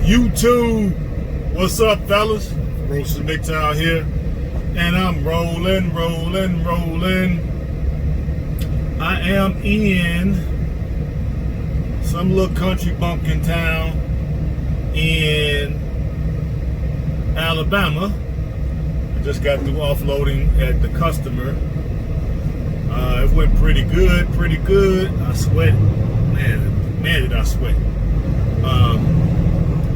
YouTube, what's up, fellas? Roasted Mgtow here, and I'm rolling. I am in some little country bumpkin town in Alabama. I just got through offloading at the customer. It went pretty good. I sweat, man, did I sweat.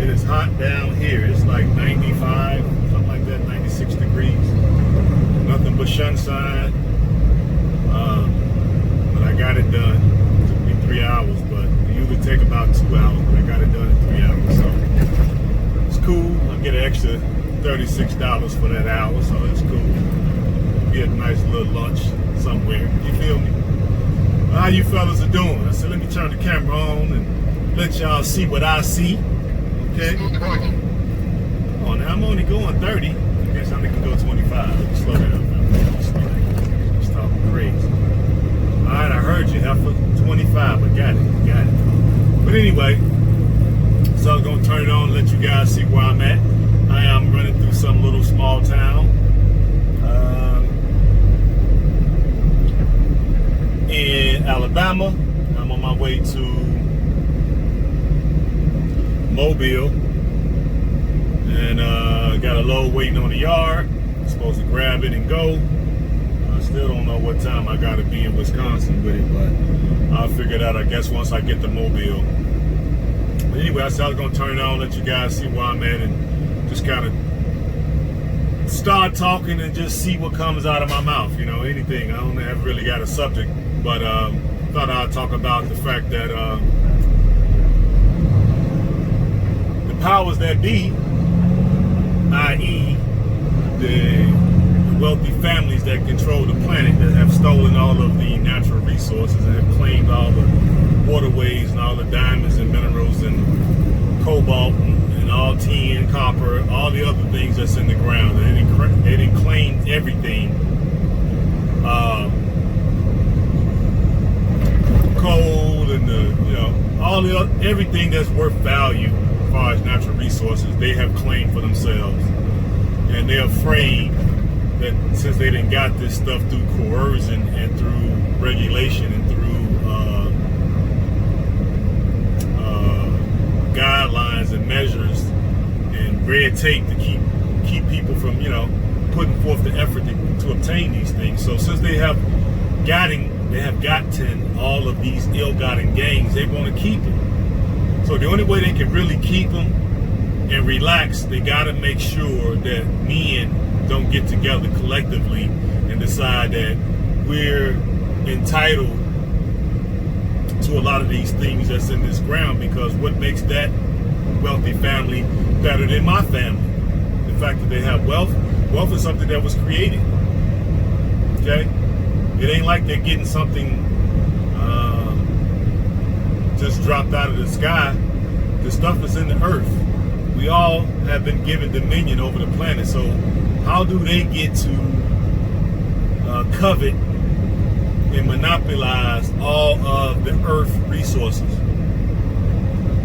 It is hot down here. It's like 95, something like that, 96 degrees. Nothing but sunshine. But I got it done. It took me 3 hours, but it usually take about 2 hours, but I got it done in 3 hours. So it's cool. I get an extra $36 for that hour, so that's cool. Get a nice little lunch somewhere. You feel me? How you fellas are doing? I said, let me turn the camera on and let y'all see what I see. Okay. Oh, now I'm only going 30. I guess I can go 25. Slow down. Just talking crazy. All right, I heard you. Heifer, 25. I got it. But anyway, so I'm gonna turn it on and let you guys see where I'm at. I am running through some little small town in Alabama. I'm on my way to Mobile, and got a load waiting on the yard. I'm supposed to grab it and go. I still don't know what time I gotta be in Wisconsin with it, but I'll figure it out, I guess, once I get to Mobile. But anyway, I said I was gonna turn it on, let you guys see where I'm at, and just kind of start talking and just see what comes out of my mouth. You know, anything. I don't ever really got a subject, but thought I'd talk about the fact that powers that be, i.e. the wealthy families that control the planet, that have stolen all of the natural resources and have claimed all the waterways and all the diamonds and minerals and cobalt and all tin, copper, all the other things that's in the ground. They didn't claim everything. Coal and everything that's worth value as far as natural resources, they have claimed for themselves, and they're afraid that since they didn't got this stuff through coercion and through regulation and through guidelines and measures and red tape to keep people from putting forth the effort to obtain these things. So since they have gotten all of these ill-gotten gains, they want to keep them. So the only way they can really keep them and relax, they got to make sure that men don't get together collectively and decide that we're entitled to a lot of these things that's in this ground, because what makes that wealthy family better than my family? The fact that they have wealth. Wealth is something that was created. Okay? It ain't like they're getting something just dropped out of the sky. The stuff is in the earth. We all have been given dominion over the planet. So how do they get to covet and monopolize all of the earth resources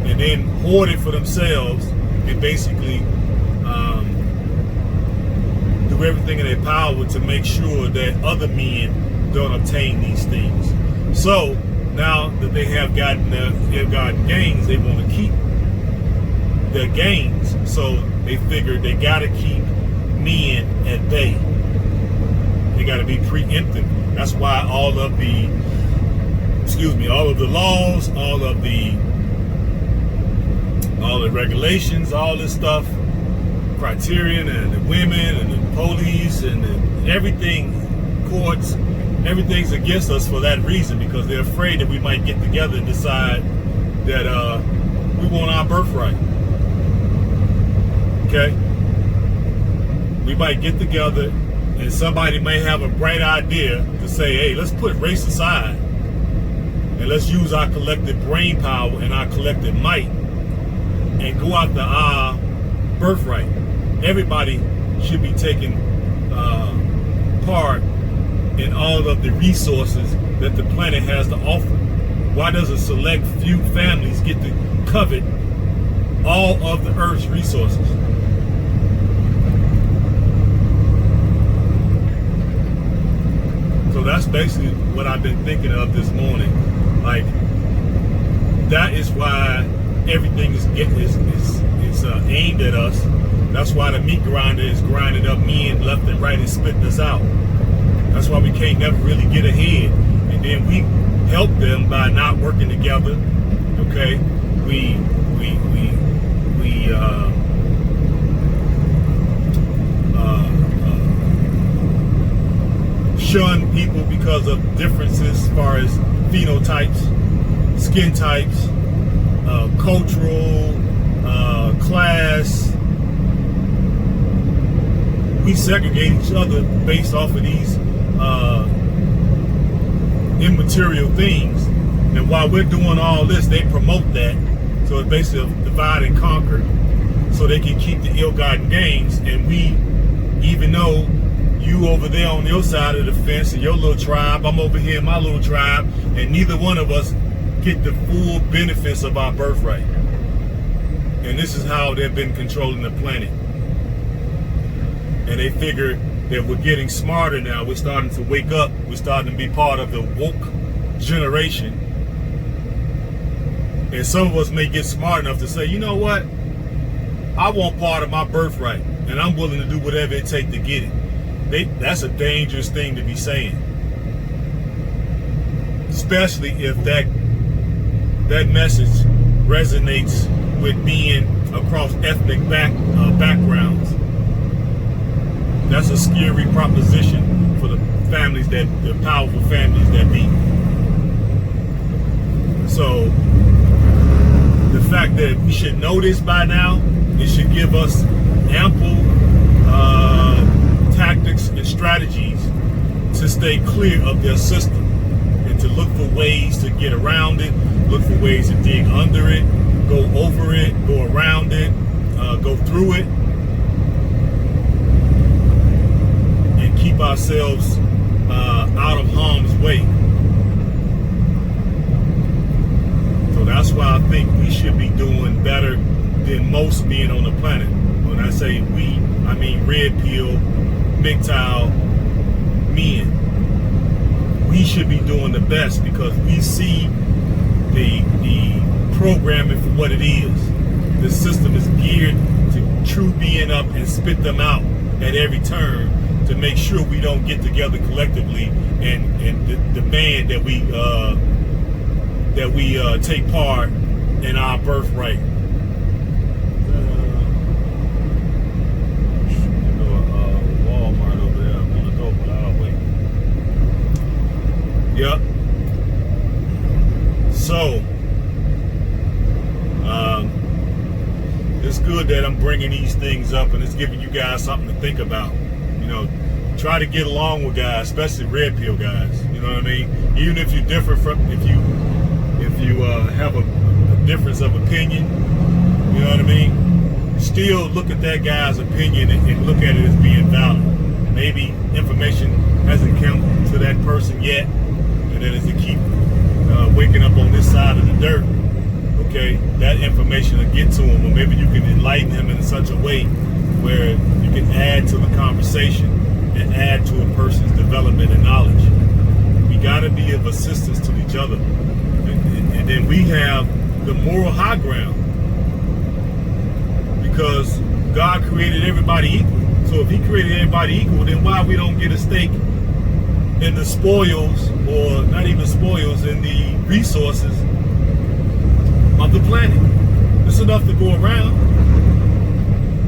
and then hoard it for themselves and basically do everything in their power to make sure that other men don't obtain these things? So now that they have gotten gains, they want to keep their gains. So they figured they got to keep men at bay. They got to be preemptive. That's why all of the laws, all the regulations, all this stuff, criterion and the women and the police and everything, courts, everything's against us for that reason, because they're afraid that we might get together and decide that we want our birthright. Okay? We might get together and somebody may have a bright idea to say, hey, let's put race aside and let's use our collective brain power and our collective might and go after our birthright. Everybody should be taking part in all of the resources that the planet has to offer. Why does a select few families get to covet all of the earth's resources. So that's basically what I've been thinking of this morning. Like, that is why everything is aimed at us. That's why the meat grinder is grinding up men left and right and spitting us out. That's why we can't never really get ahead. And then we help them by not working together. Okay, we shun people because of differences as far as phenotypes, skin types, cultural, class. We segregate each other based off of these immaterial things. And while we're doing all this, they promote that. So it's basically a divide and conquer, so they can keep the ill-gotten gains. And we, even though you over there on your side of the fence in your little tribe, I'm over here in my little tribe, and neither one of us get the full benefits of our birthright. And this is how they've been controlling the planet. And they figure that we're getting smarter now. We're starting to wake up. We're starting to be part of the woke generation. And some of us may get smart enough to say, you know what? I want part of my birthright, and I'm willing to do whatever it takes to get it. That's a dangerous thing to be saying. Especially if that message resonates with being across ethnic backgrounds. That's a scary proposition for the families the powerful families that be. So the fact that we should know this by now, it should give us ample tactics and strategies to stay clear of their system and to look for ways to get around it, look for ways to dig under it, go over it, go around it, go through it, and keep ourselves out of harm's way. So that's why I think we should be doing better than most men on the planet. When I say we, I mean RedPill, Mgtow men. We should be doing the best because we see the programming for what it is. The system is geared to true being up and spit them out at every turn to make sure we don't get together collectively and demand that we take part in our birthright. Walmart over there. I'm gonna go, but I'll wait. Yep. So, it's good that I'm bringing these things up and it's giving you guys something to think about. You know, try to get along with guys, especially RedPill guys. You know what I mean? Even if you're different if you have a difference of opinion, you know what I mean? Still look at that guy's opinion and look at it as being valid. Maybe information hasn't come to that person yet, and then as they keep waking up on this side of the dirt, okay, that information will get to him, or maybe you can enlighten him in such a way where you can add to the conversation and add to a person's development and knowledge. We got to be of assistance to each other. And then we have the moral high ground because God created everybody equal. So if he created everybody equal, then why we don't get a stake in the spoils, or not even spoils, in the resources of the planet? It's enough to go around.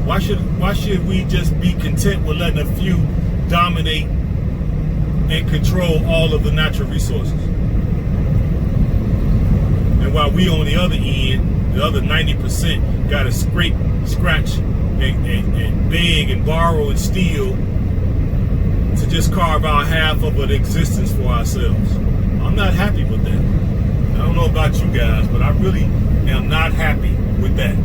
Why should we just be content with letting a few dominate and control all of the natural resources? And while we on the other end, the other 90% got to scrape, scratch, and beg and borrow and steal to just carve out half of an existence for ourselves. I'm not happy with that. I don't know about you guys, but I really am not happy with that.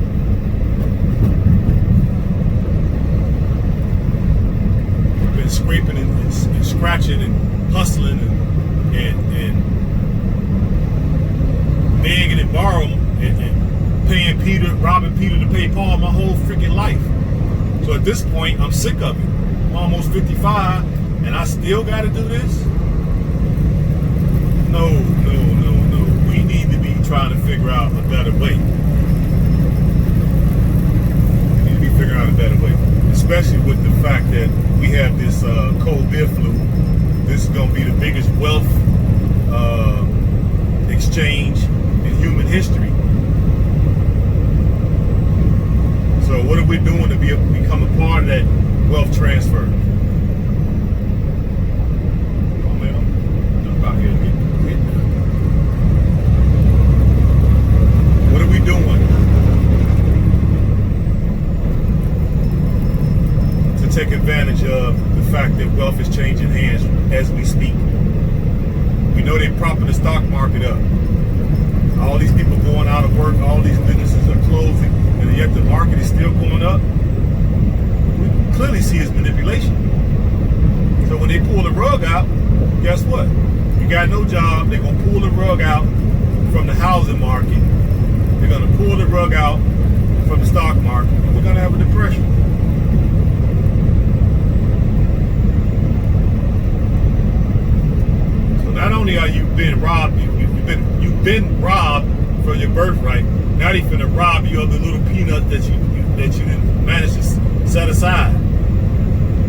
We've been scraping and scratching and hustling and begging and borrowing and robbing Peter to pay Paul my whole freaking life. So at this point, I'm sick of it. I'm almost 55, and I still got to do this? No. We need to be trying to figure out a better way. We need to be figuring out a better way. Especially with the fact that we have this COVID flu. This is going to be the biggest wealth exchange in human history. So what are we doing to become a part of that wealth transfer? Oh man, I'm jump out here and get hit. What are we doing to take advantage of the fact that wealth is changing hands as we speak? We know they're propping the stock market up. All these people going out of work, all these businesses are closing, and yet the market is still going up. We clearly see it's manipulation. So when they pull the rug out, guess what? You got no job, they're going to pull the rug out from the housing market. They're going to pull the rug out from the stock market, and we're going to have a depression. So not only are you being robbed, you've been robbed for your birthright. Now they're finna rob you of the little peanuts that you didn't manage to set aside.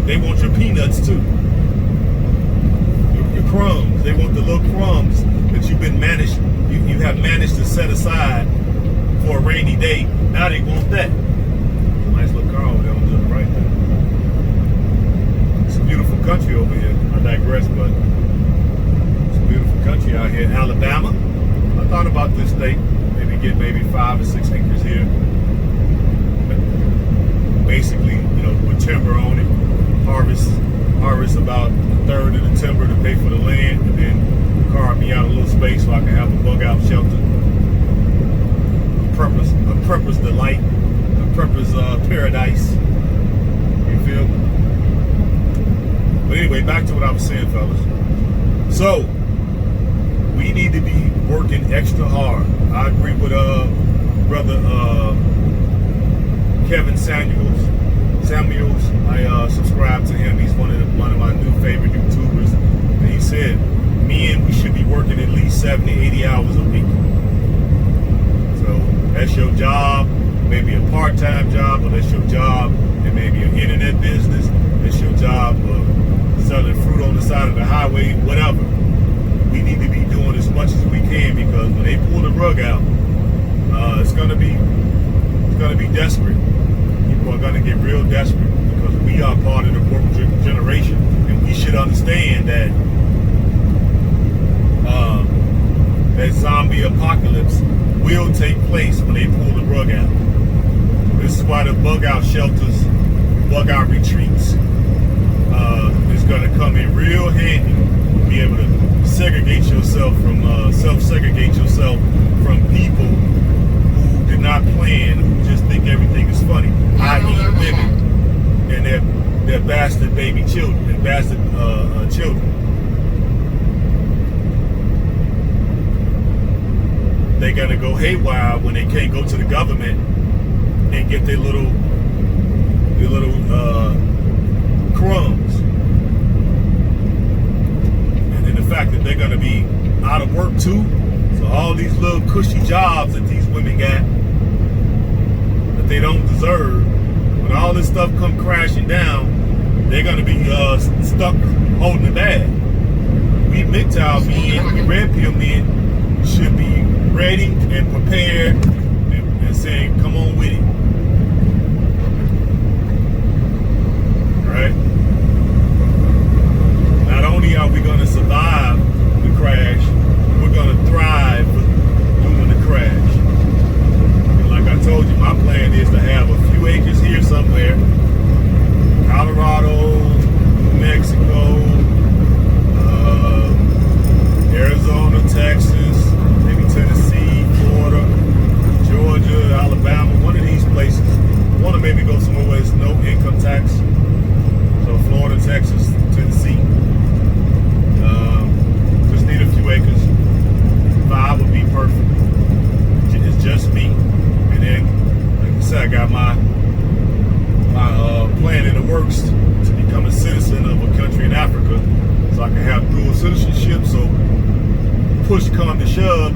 They want your peanuts too. Your crumbs. They want the little crumbs that you have managed to set aside for a rainy day. Now they want that. Nice little car over there on the right there. It's a beautiful country over here. I digress, but it's a beautiful country out here in Alabama. I thought about this state. Get maybe 5 or 6 acres here. Basically, with timber on it. Harvest about a third of the timber to pay for the land, and then carve me out a little space so I can have a bug out shelter. A prepper's delight, a prepper's paradise. You feel? But anyway, back to what I was saying, fellas. So we need to be working extra hard. I agree with brother Kevin Samuels. I subscribe to him. He's one of my new favorite YouTubers. And he said, we should be working at least 70, 80 hours a week. So that's your job, maybe a part-time job, or that's your job, and maybe an internet business. That's your job of selling fruit on the side of the highway, whatever. We need to be doing as much as we can, because when they pull the rug out, it's gonna be desperate. People are gonna get real desperate, because we are part of the woke generation, and we should understand that that zombie apocalypse will take place when they pull the rug out. This is why the bug out shelters, bug out retreats, is gonna come in real handy. Be able to segregate yourself from self-segregate yourself from people who did not plan, who just think everything is funny, i.e. women and their bastard baby children and bastard children. They're gonna go haywire when they can't go to the government and get their little crumbs. The fact that they're going to be out of work too, so all these little cushy jobs that these women got that they don't deserve, when all this stuff come crashing down, they're going to be stuck holding the bag. We Mgtow men, we RedPill men, should be ready and prepared and saying, come on with it. Right? Not only are we going to survive the crash, we're going to thrive during the crash. And like I told you, my plan is to have a few acres here somewhere. Colorado, New Mexico, Arizona, Texas, maybe Tennessee, Florida, Georgia, Alabama, one of these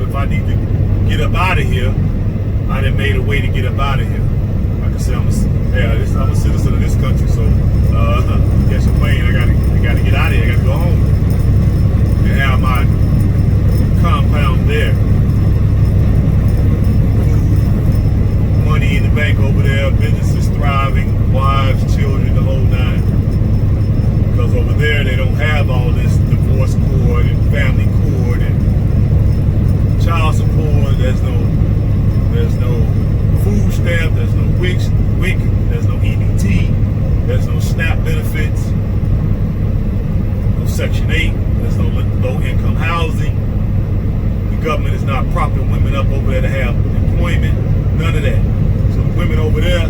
if I need to get up out of here, I done made a way to get up out of here. Like I said, I'm a citizen of this country, so catch a plane, I gotta get out of here. I gotta go home and have my compound there. Money in the bank over there, businesses thriving, wives, children, the whole nine. Because over there they don't have all this divorce court and family court and child support. There's no food stamp, there's no WIC, there's no EBT, there's no SNAP benefits, no Section 8, there's no low-income housing. The government is not propping women up over there to have employment, none of that. So the women over there,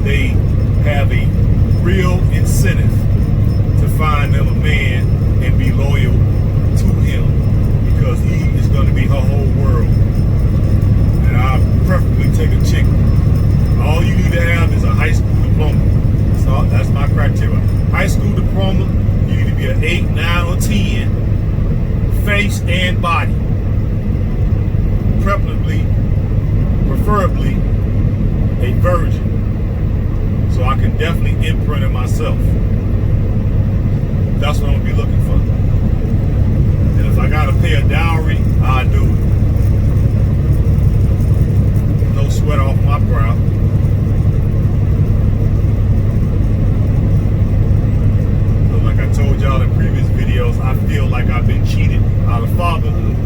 they have a real incentive to find them a man and be loyal to him because he is going to be her whole world. And I'll preferably take a chick. All you need to have is a high school diploma. So that's my criteria. High school diploma, you need to be an 8, 9, or 10, face and body. Preferably a virgin. So I can definitely imprint it myself. That's what I'm gonna be looking for. And if I gotta pay a dowry, I'll do it. No sweat off my brow. So like I told y'all in previous videos, I feel like I've been cheated out of fatherhood.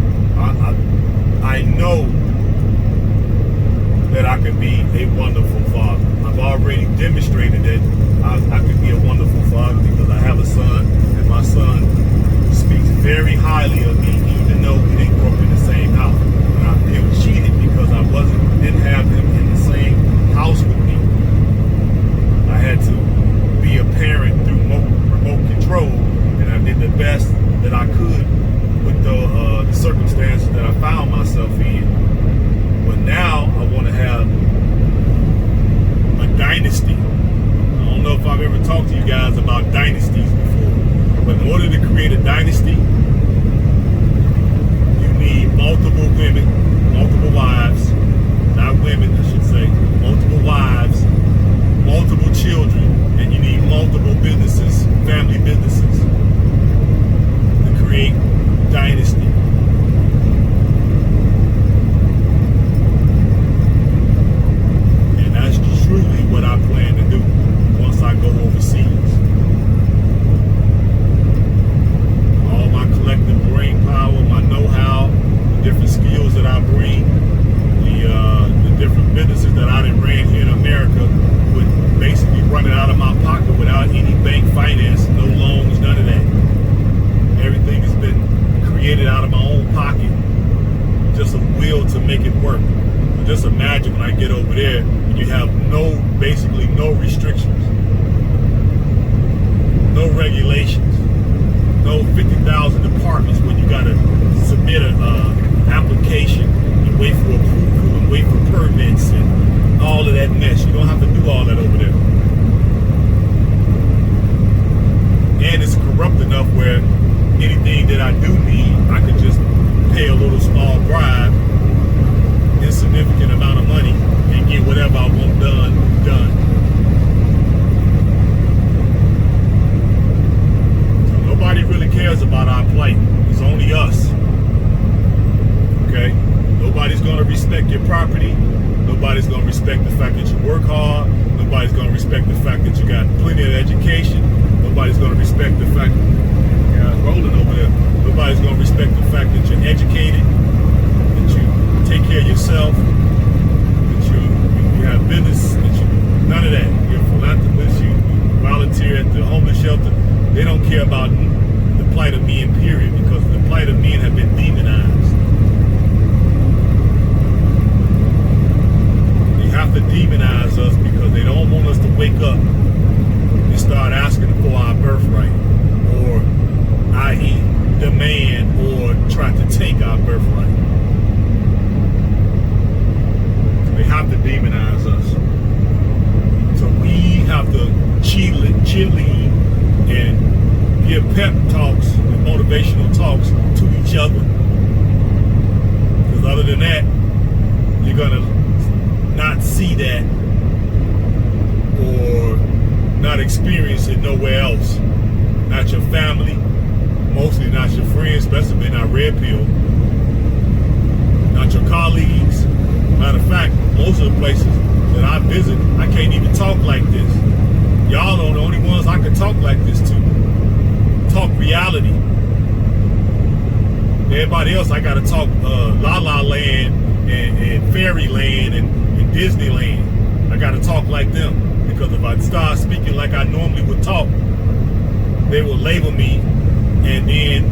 I know that I can be a wonderful father. I've already demonstrated that I can be a wonderful father because I have a son, and my son speaks very highly of me, even though we didn't grow up in the same house. And I feel cheated because I didn't have him in the same house with me. I had to be a parent through remote control, and I did the best that I could with the circumstances that I found myself in. But now I want to have a dynasty. I don't know if I've ever talked to you guys about dynasties before, but in order to create a dynasty, you need multiple women, multiple wives, not women, I should say, multiple wives, multiple children, and you need multiple businesses, family businesses, to create dynasty. And that's truly what I plan to do once I go overseas. All my collective brain power, my know-how, the different skills that I bring, the different businesses that I done ran here in America would basically run it out of my pocket without any bank finance, no loans, none of that. Everything has been created out of my own pocket. Just a will to make it work. So just imagine when I get over there and you have basically no restrictions, no regulations, no 50,000 departments when you gotta submit an application and wait for approval and wait for permits and all of that mess. You don't have to do all that over there. And it's corrupt enough where anything that I do need, I can just pay a little small bribe, insignificant amount of money, and get whatever I want done. So nobody really cares about our plight. It's only us. Okay? Nobody's gonna respect your property. Nobody's gonna respect the fact that you work hard. Nobody's gonna respect the fact that you got plenty of education. Nobody's gonna respect the fact rolling over there. Nobody's gonna respect the fact that you're educated, that you take care of yourself, that you have business, none of that. You're a philanthropist, you volunteer at the homeless shelter. They don't care about the plight of men, period, because the plight of men have been demonized. They have to demonize us because they don't want us to wake up and start asking for our birthright, or i.e. demand or try to take our birthright. So they have to demonize us. So we have to cheerlead and give pep talks and motivational talks to each other. Because other than that, you're gonna not see that or not experience it nowhere else. Not your family, mostly not your friends, especially not RedPill, not your colleagues. Matter of fact, most of the places that I visit, I can't even talk like this. Y'all are the only ones I can talk like this to. Talk reality. Everybody else, I gotta talk La La Land and Fairyland and Disneyland. I gotta talk like them, because if I start speaking like I normally would talk, they will label me and then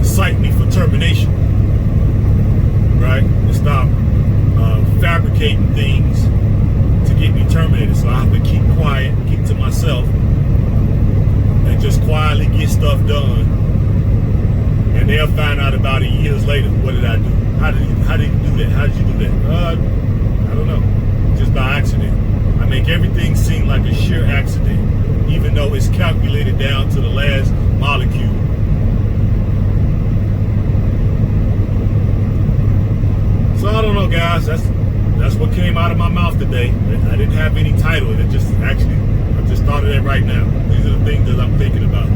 cite me for termination, right? And stop fabricating things to get me terminated. So I have to keep quiet, keep to myself, and just quietly get stuff done. And they'll find out about it years later. What did I do? How did you do that? How did you do that? I don't know. Just by accident. I make everything seem like a sheer accident, even though it's calculated down to the last molecule. So I don't know, guys. That's what came out of my mouth today. I didn't have any title. I just thought of that right now. These are the things that I'm thinking about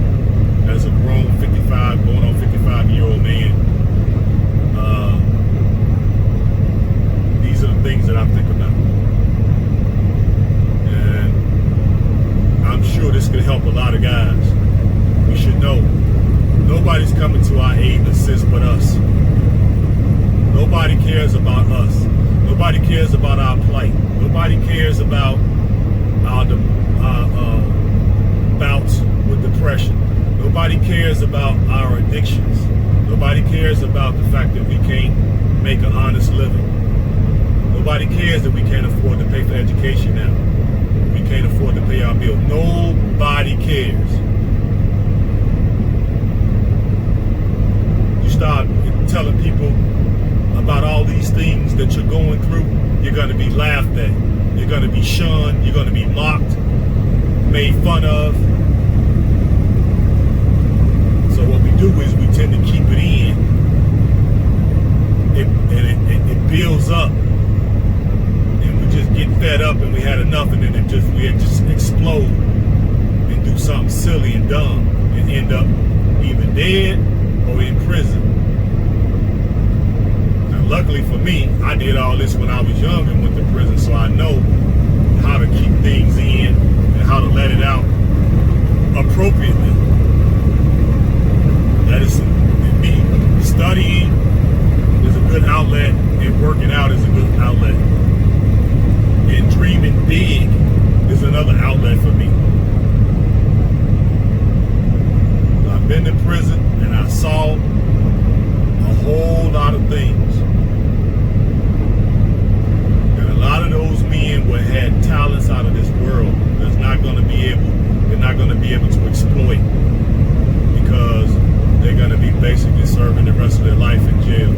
as a grown 55, going on 55-year-old man. These are the things that I think about. And I'm sure this could help a lot of guys. We should know nobody's coming to our aid and assist but us. Nobody cares about us. Nobody cares about our plight. Nobody cares about our bouts with depression. Nobody cares about our addictions. Nobody cares about the fact that we can't make an honest living. Nobody cares that we can't afford to pay for education now. We can't afford to pay our bill. Nobody cares. You start telling people about all these things that you're going through, you're going to be laughed at. You're going to be shunned. You're going to be mocked, made fun of. So what we do is we tend to keep it in. It builds up. And we just get fed up and we had enough, and then we just explode and do something silly and dumb and end up either dead or in prison. Luckily for me, I did all this when I was young and went to prison, so I know how to keep things in and how to let it out appropriately. That is me. Studying is a good outlet, and working out is a good outlet. And dreaming big is another outlet for me. I've been to prison and I saw a whole lot of things. A lot of those men had talents out of this world that's not going to be able to exploit, because they're going to be basically serving the rest of their life in jail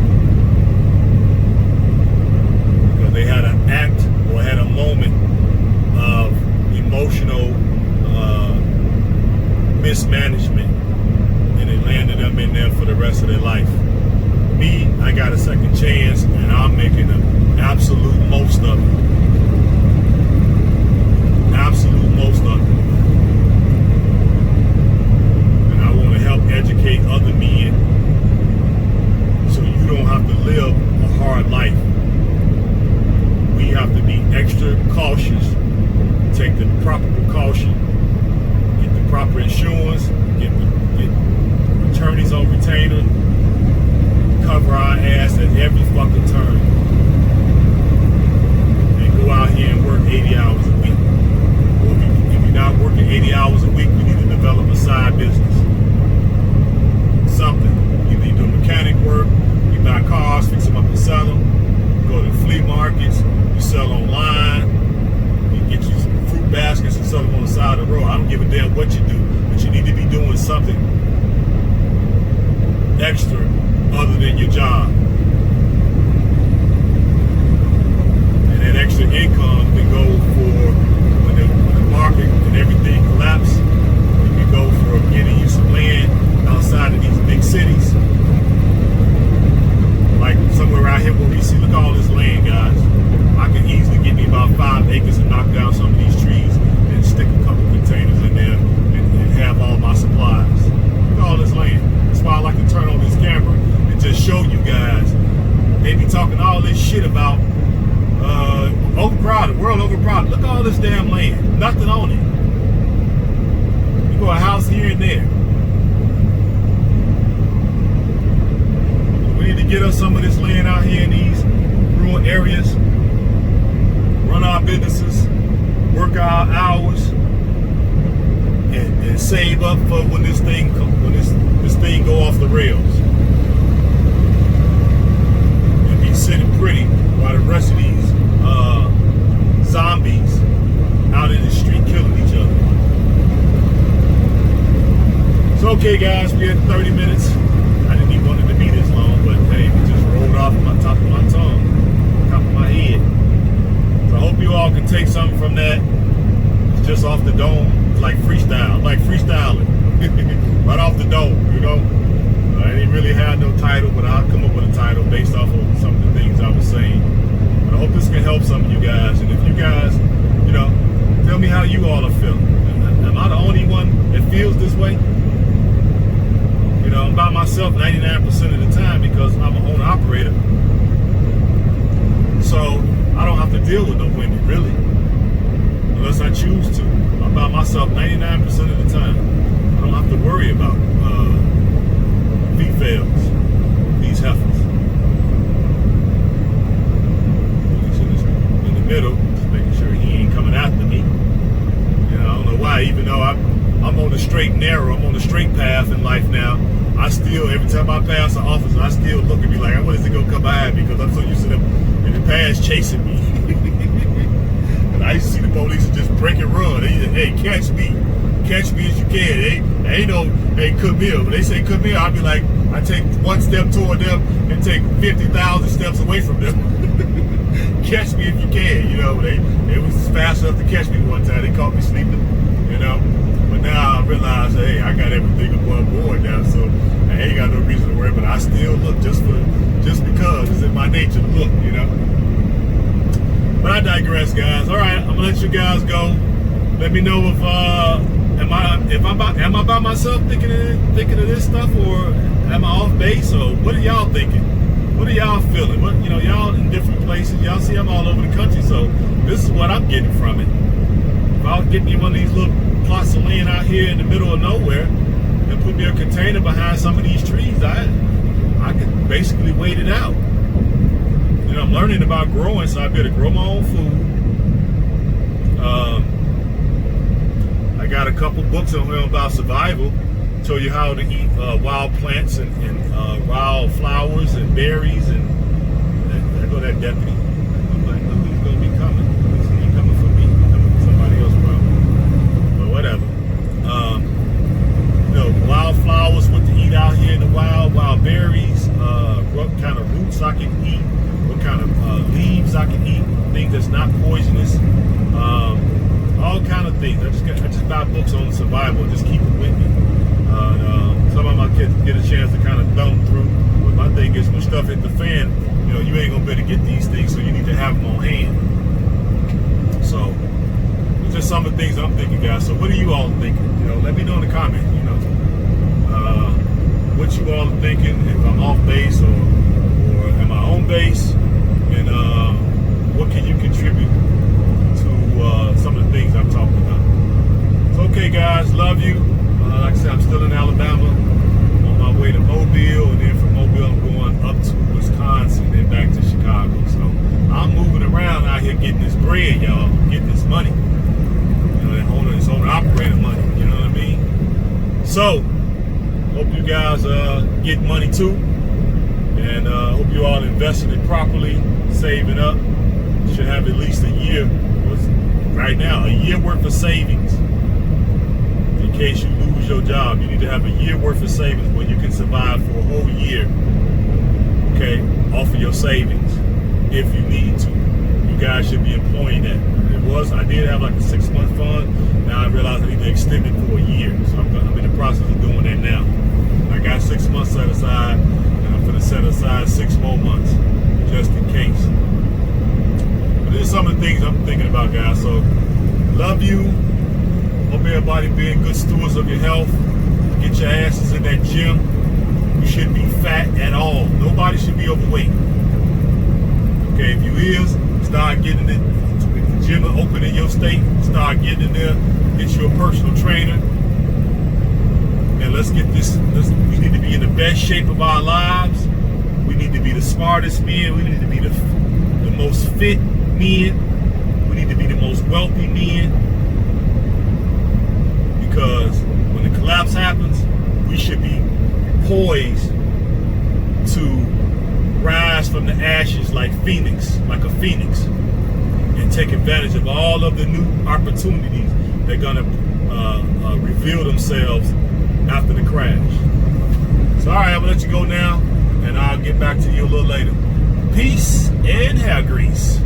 because they had an act or had a moment of emotional mismanagement, and it landed them in there for the rest of their life. Me, I got a second chance, and I'm making the absolute most of it. Absolute most of it. And I want to help educate other men so you don't have to live a hard life. We have to be extra cautious, take the proper precaution, get the proper insurance, get attorneys on retainer, cover our ass at every fucking turn, and go out here and work 80 hours a week. Or if you're not working 80 hours a week, you need to develop a side business. Something. You need to do mechanic work, you buy cars, fix them up and sell them, go to flea markets, you sell online, you get you some fruit baskets and sell them on the side of the road. I don't give a damn what you do, but you need to be doing something extra other than your job. And that extra income can go for when the market and everything collapse. It can go for getting you some land outside of these big cities on it. You go a house here and there. We need to get us some of this land out here in these rural areas. Run our businesses, work our hours, and save up for when this thing go off the rails. And be sitting pretty while the rest of these zombies out in the street killing each other. So okay guys, we had 30 minutes. I didn't even want it to be this long, but hey, it just rolled off my top of my tongue, top of my head. So I hope you all can take something from that. It's just off the dome. It's like freestyle. I'm like freestyling. Right off the dome, you know. I didn't really have no title, but I'll come up with a title based off of some of the things I was saying. But I hope this can help some of you guys. And if you guys, you know, tell me how you all are feeling. Am I the only one that feels this way? You know, I'm by myself 99% of the time because I'm an owner operator. So I don't have to deal with no women, really. Unless I choose to. I'm by myself 99% of the time. I don't have to worry about females, these heifers. In the middle, just making sure he ain't coming after me. You know, I don't know why, even though I'm on the straight and narrow, I'm on the straight path in life now. I still, every time I pass an officer, I still look at me like, what is he gonna come behind me? Because I'm so used to them in the past chasing me. And I used to see the police just break and run. They say, hey, catch me as you can. They ain't no, hey, come here. When they say come here, I'll be like, I take one step toward them and take 50,000 steps away from them. Catch me if you can, you know. They was fast enough to catch me one time. They caught me sleeping, you know. But now I realize, hey, I got everything above board now, so I ain't got no reason to worry. But I still look just because it's in my nature to look, you know. But I digress, guys. All right, I'm gonna let you guys go. Let me know if am I by myself thinking of this stuff, or am I off base, or what are y'all thinking? What are y'all feeling? What, you know, y'all in different places. Y'all see I'm all over the country, so this is what I'm getting from it. If I was getting me one of these little plots of land out here in the middle of nowhere and put me a container behind some of these trees, I could basically wait it out. You know, I'm learning about growing, so I better grow my own food. I got a couple books on here about survival. Show you how to eat wild plants and wild flowers and berries. And there go that deputy. I know he's gonna be coming. He ain't coming for me. He's coming for somebody else probably. But whatever. You know, wild flowers, what to eat out here in the wild berries, what kind of roots I can eat, what kind of leaves I can eat, things that's not poisonous, all kind of things. I just buy books on survival and just keep it with me. Some of my kids get a chance to kind of thumb through. But my thing is, when stuff hit the fan, you know, you ain't gonna be able to get these things, so you need to have them on hand. So, it's just some of the things I'm thinking, guys. So, what are you all thinking? You know, let me know in the comments. You know, what you all are thinking. If I'm off base or am I on base, and what can you contribute to some of the things I'm talking about? So, okay, guys, love you. Like I said, I'm still in Alabama, on my way to Mobile, and then from Mobile I'm going up to Wisconsin, then back to Chicago. So I'm moving around out here getting this bread, y'all, getting this money. You know, this owner operator money, you know what I mean? So, hope you guys get money too, and hope you all invested it properly, saving up. You should have at least a year, right now, a year worth of savings. In case you lose your job, you need to have a year worth of savings where you can survive for a whole year, okay, off of your savings, if you need to. You guys should be employing that. I did have like a 6-month fund. Now I realize I need to extend it for a year, so I'm in the process of doing that now. I got 6 months set aside, and I'm going to set aside 6 more months, just in case. But these are some of the things I'm thinking about, guys. So, love you. Hope everybody being good stewards of your health. Get your asses in that gym. You shouldn't be fat at all. Nobody should be overweight. Okay, if you is, start getting it. gym will open in your state. Start getting in there. Get you a personal trainer. And let's get this. We need to be in the best shape of our lives. We need to be the smartest men. We need to be the most fit men. We need to be the most wealthy men. Because when the collapse happens, we should be poised to rise from the ashes like a phoenix, and take advantage of all of the new opportunities that are going to reveal themselves after the crash. So, all right, I'm going to let you go now, and I'll get back to you a little later. Peace and hair grease.